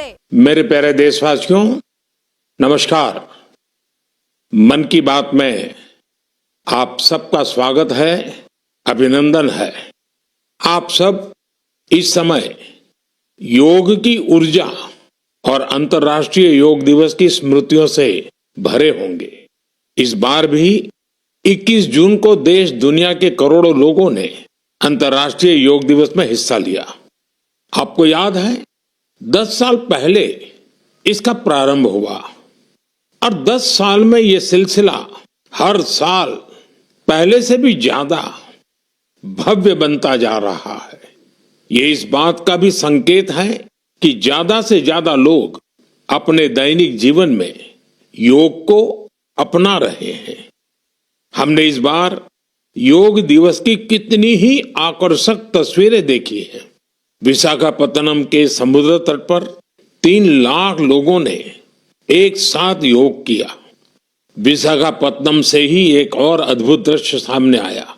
मेरे प्यारे देशवासियों, नमस्कार। मन की बात में आप सबका स्वागत है, अभिनंदन है। आप सब इस समय योग की ऊर्जा और अंतर्राष्ट्रीय योग दिवस की स्मृतियों से भरे होंगे। इस बार भी 21 जून को देश दुनिया के करोड़ों लोगों ने अंतर्राष्ट्रीय योग दिवस में हिस्सा लिया। आपको याद है, 10 साल पहले इसका प्रारंभ हुआ और 10 साल में यह सिलसिला हर साल पहले से भी ज्यादा भव्य बनता जा रहा है। ये इस बात का भी संकेत है कि ज्यादा से ज्यादा लोग अपने दैनिक जीवन में योग को अपना रहे हैं। हमने इस बार योग दिवस की कितनी ही आकर्षक तस्वीरें देखी हैं। विशाखापत्तनम के समुद्र तट पर 3 लाख लोगों ने एक साथ योग किया। विशाखापत्तनम से ही एक और अद्भुत दृश्य सामने आया।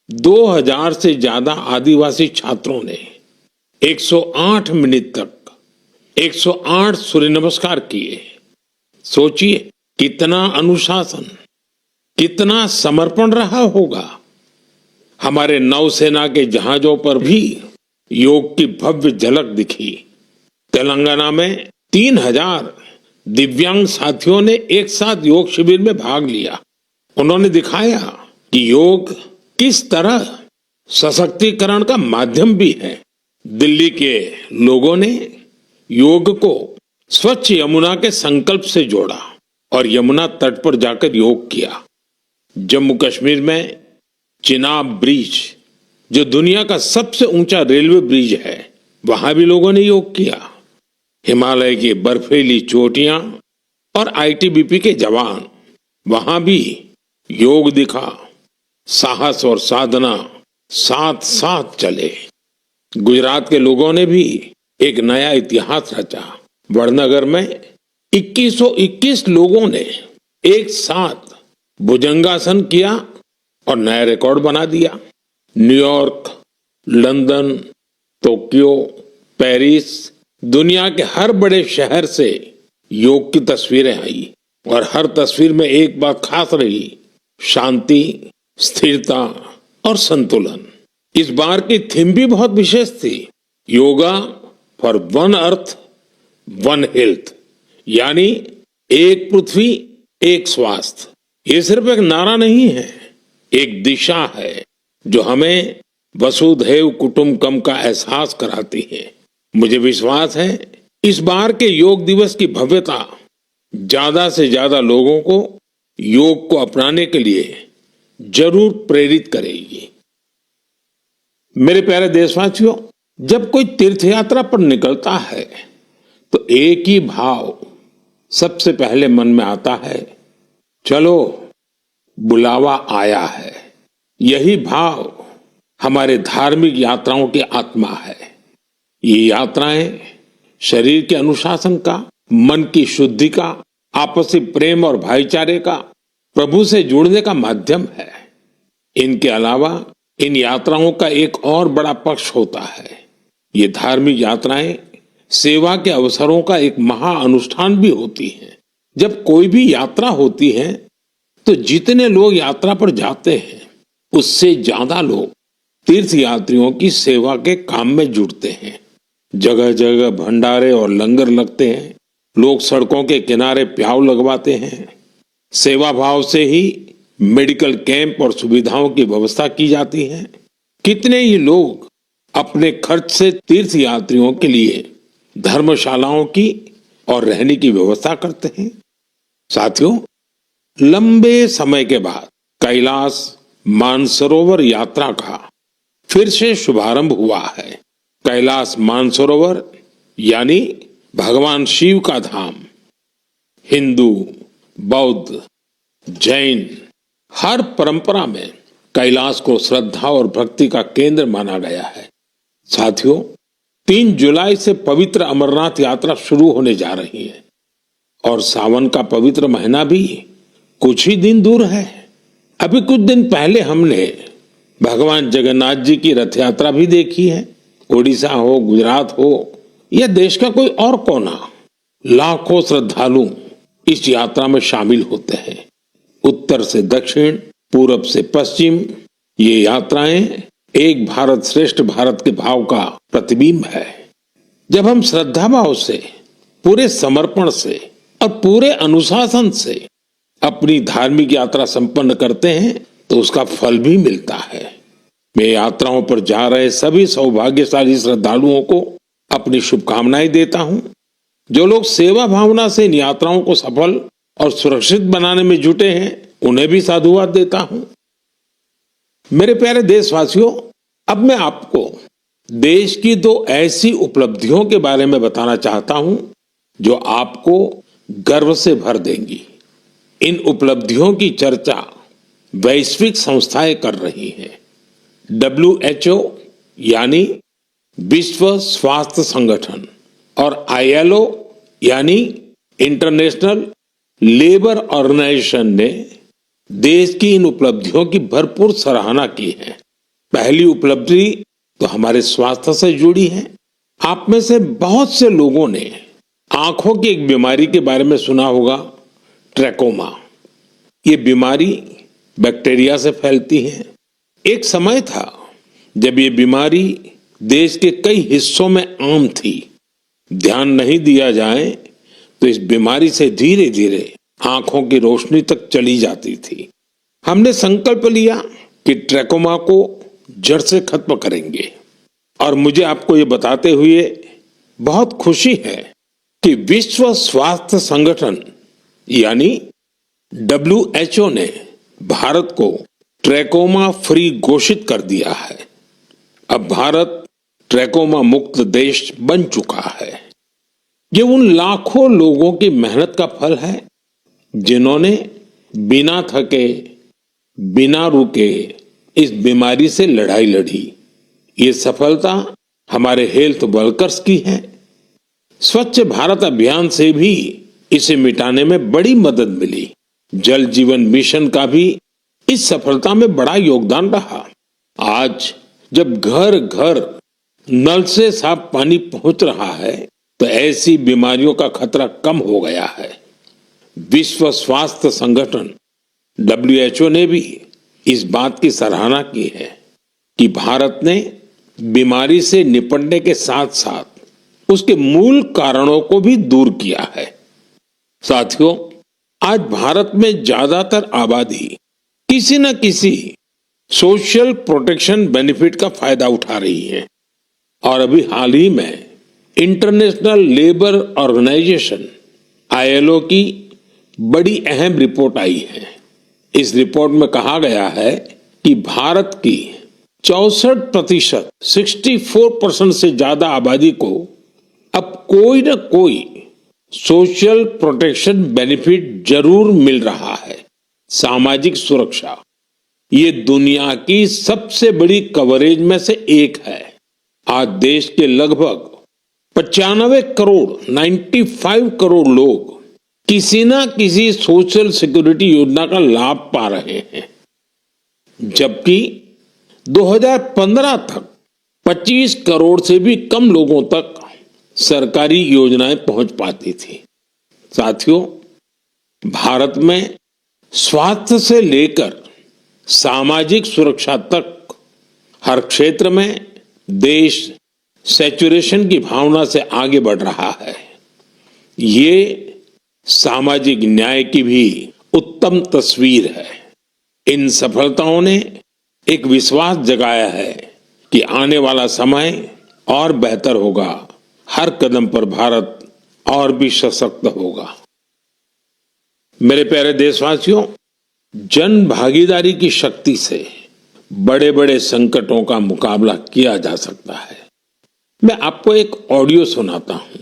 2000 से ज्यादा आदिवासी छात्रों ने 108 मिनट तक 108 सूर्य नमस्कार किए। सोचिए कितना अनुशासन, कितना समर्पण रहा होगा। हमारे नौसेना के जहाजों पर भी योग की भव्य झलक दिखी। तेलंगाना में 3000 दिव्यांग साथियों ने एक साथ योग शिविर में भाग लिया। उन्होंने दिखाया कि योग किस तरह सशक्तिकरण का माध्यम भी है। दिल्ली के लोगों ने योग को स्वच्छ यमुना के संकल्प से जोड़ा और यमुना तट पर जाकर योग किया। जम्मू कश्मीर में चिनाब ब्रिज, जो दुनिया का सबसे ऊंचा रेलवे ब्रिज है, वहां भी लोगों ने योग किया। हिमालय की बर्फीली चोटियां और आईटीबीपी के जवान, वहां भी योग दिखा। साहस और साधना साथ साथ चले। गुजरात के लोगों ने भी एक नया इतिहास रचा। वडनगर में 2121 लोगों ने एक साथ भुजंगासन किया और नया रिकॉर्ड बना दिया। न्यूयॉर्क, लंदन, टोक्यो, पेरिस, दुनिया के हर बड़े शहर से योग की तस्वीरें आई और हर तस्वीर में एक बात खास रही: शांति, स्थिरता और संतुलन। इस बार की थीम भी बहुत विशेष थी, yoga for one earth one health, यानी एक पृथ्वी एक स्वास्थ्य। ये सिर्फ एक नारा नहीं है, एक दिशा है जो हमें वसुधैव कुटुंबकम का एहसास कराती है। मुझे विश्वास है इस बार के योग दिवस की भव्यता ज्यादा से ज्यादा लोगों को योग को अपनाने के लिए जरूर प्रेरित करेगी। मेरे प्यारे देशवासियों, जब कोई तीर्थ यात्रा पर निकलता है तो एक ही भाव सबसे पहले मन में आता है, चलो बुलावा आया है। यही भाव हमारे धार्मिक यात्राओं की आत्मा है। ये यात्राएं शरीर के अनुशासन का, मन की शुद्धि का, आपसी प्रेम और भाईचारे का, प्रभु से जुड़ने का माध्यम है। इनके अलावा इन यात्राओं का एक और बड़ा पक्ष होता है। ये धार्मिक यात्राएं सेवा के अवसरों का एक महा अनुष्ठान भी होती हैं। जब कोई भी यात्रा होती है तो जितने लोग यात्रा पर जाते हैं उससे ज्यादा लोग तीर्थ यात्रियों की सेवा के काम में जुड़ते हैं। जगह जगह भंडारे और लंगर लगते हैं। लोग सड़कों के किनारे प्याऊ लगवाते हैं। सेवा भाव से ही मेडिकल कैंप और सुविधाओं की व्यवस्था की जाती है। कितने ही लोग अपने खर्च से तीर्थ यात्रियों के लिए धर्मशालाओं की और रहने की व्यवस्था करते हैं। साथियों, लंबे समय के बाद कैलाश मानसरोवर यात्रा का फिर से शुभारंभ हुआ है। कैलाश मानसरोवर यानी भगवान शिव का धाम। हिंदू, बौद्ध, जैन हर परंपरा में कैलाश को श्रद्धा और भक्ति का केंद्र माना गया है। साथियों, 3 जुलाई से पवित्र अमरनाथ यात्रा शुरू होने जा रही है और सावन का पवित्र महीना भी कुछ ही दिन दूर है। अभी कुछ दिन पहले हमने भगवान जगन्नाथ जी की रथ यात्रा भी देखी है। ओडिशा हो, गुजरात हो या देश का कोई और कोना, लाखों श्रद्धालु इस यात्रा में शामिल होते हैं। उत्तर से दक्षिण, पूरब से पश्चिम, ये यात्राएं एक भारत श्रेष्ठ भारत के भाव का प्रतिबिंब है। जब हम श्रद्धा भाव से, पूरे समर्पण से और पूरे अनुशासन से अपनी धार्मिक यात्रा संपन्न करते हैं तो उसका फल भी मिलता है। मैं यात्राओं पर जा रहे सभी सौभाग्यशाली श्रद्धालुओं को अपनी शुभकामनाएं देता हूं। जो लोग सेवा भावना से इन यात्राओं को सफल और सुरक्षित बनाने में जुटे हैं, उन्हें भी साधुवाद देता हूं। मेरे प्यारे देशवासियों, अब मैं आपको देश की दो ऐसी उपलब्धियों के बारे में बताना चाहता हूं जो आपको गर्व से भर देंगी। इन उपलब्धियों की चर्चा वैश्विक संस्थाएं कर रही हैं। WHO यानी विश्व स्वास्थ्य संगठन और ILO यानी इंटरनेशनल लेबर ऑर्गेनाइजेशन ने देश की इन उपलब्धियों की भरपूर सराहना की है। पहली उपलब्धि तो हमारे स्वास्थ्य से जुड़ी है। आप में से बहुत से लोगों ने आंखों की एक बीमारी के बारे में सुना होगा, ट्रैकोमा। ये बीमारी बैक्टीरिया से फैलती है। एक समय था जब ये बीमारी देश के कई हिस्सों में आम थी। ध्यान नहीं दिया जाए तो इस बीमारी से धीरे धीरे आंखों की रोशनी तक चली जाती थी। हमने संकल्प लिया कि ट्रैकोमा को जड़ से खत्म करेंगे और मुझे आपको ये बताते हुए बहुत खुशी है कि विश्व स्वास्थ्य संगठन यानी WHO ने भारत को ट्रैकोमा फ्री घोषित कर दिया है। अब भारत ट्रैकोमा मुक्त देश बन चुका है। ये उन लाखों लोगों की मेहनत का फल है जिन्होंने बिना थके, बिना रुके इस बीमारी से लड़ाई लड़ी। ये सफलता हमारे हेल्थ वर्कर्स की है। स्वच्छ भारत अभियान से भी इसे मिटाने में बड़ी मदद मिली। जल जीवन मिशन का भी इस सफलता में बड़ा योगदान रहा। आज जब घर घर नल से साफ पानी पहुंच रहा है तो ऐसी बीमारियों का खतरा कम हो गया है। विश्व स्वास्थ्य संगठन WHO ने भी इस बात की सराहना की है कि भारत ने बीमारी से निपटने के साथ साथ उसके मूल कारणों को भी दूर किया है। साथियों, आज भारत में ज्यादातर आबादी किसी न किसी सोशल प्रोटेक्शन बेनिफिट का फायदा उठा रही है और अभी हाल ही में इंटरनेशनल लेबर ऑर्गेनाइजेशन ILO की बड़ी अहम रिपोर्ट आई है। इस रिपोर्ट में कहा गया है कि भारत की 64%, 64% से ज्यादा आबादी को अब कोई न कोई सोशल प्रोटेक्शन बेनिफिट जरूर मिल रहा है। सामाजिक सुरक्षा ये दुनिया की सबसे बड़ी कवरेज में से एक है। आज देश के लगभग 95 करोड़ 95 करोड़ लोग किसी ना किसी सोशल सिक्योरिटी योजना का लाभ पा रहे हैं, जबकि 2015 तक 25 करोड़ से भी कम लोगों तक सरकारी योजनाएं पहुंच पाती थी। साथियों, भारत में स्वास्थ्य से लेकर सामाजिक सुरक्षा तक हर क्षेत्र में देश सैचुरेशन की भावना से आगे बढ़ रहा है। ये सामाजिक न्याय की भी उत्तम तस्वीर है। इन सफलताओं ने एक विश्वास जगाया है कि आने वाला समय और बेहतर होगा। हर कदम पर भारत और भी सशक्त होगा। मेरे प्यारे देशवासियों, जन भागीदारी की शक्ति से बड़े बड़े संकटों का मुकाबला किया जा सकता है। मैं आपको एक ऑडियो सुनाता हूं।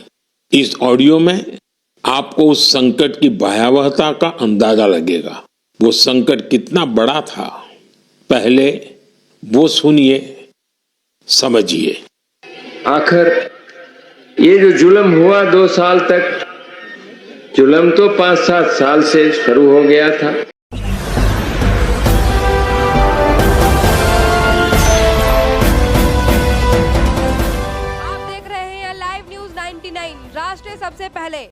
इस ऑडियो में आपको उस संकट की भयावहता का अंदाजा लगेगा। वो संकट कितना बड़ा था, पहले वो सुनिए, समझिए। आखिर ये जो जुल्म हुआ 2 साल तक, जुल्म तो 5-7 साल से शुरू हो गया था। आप देख रहे हैं लाइव न्यूज 9 99 राष्ट्र सबसे पहले।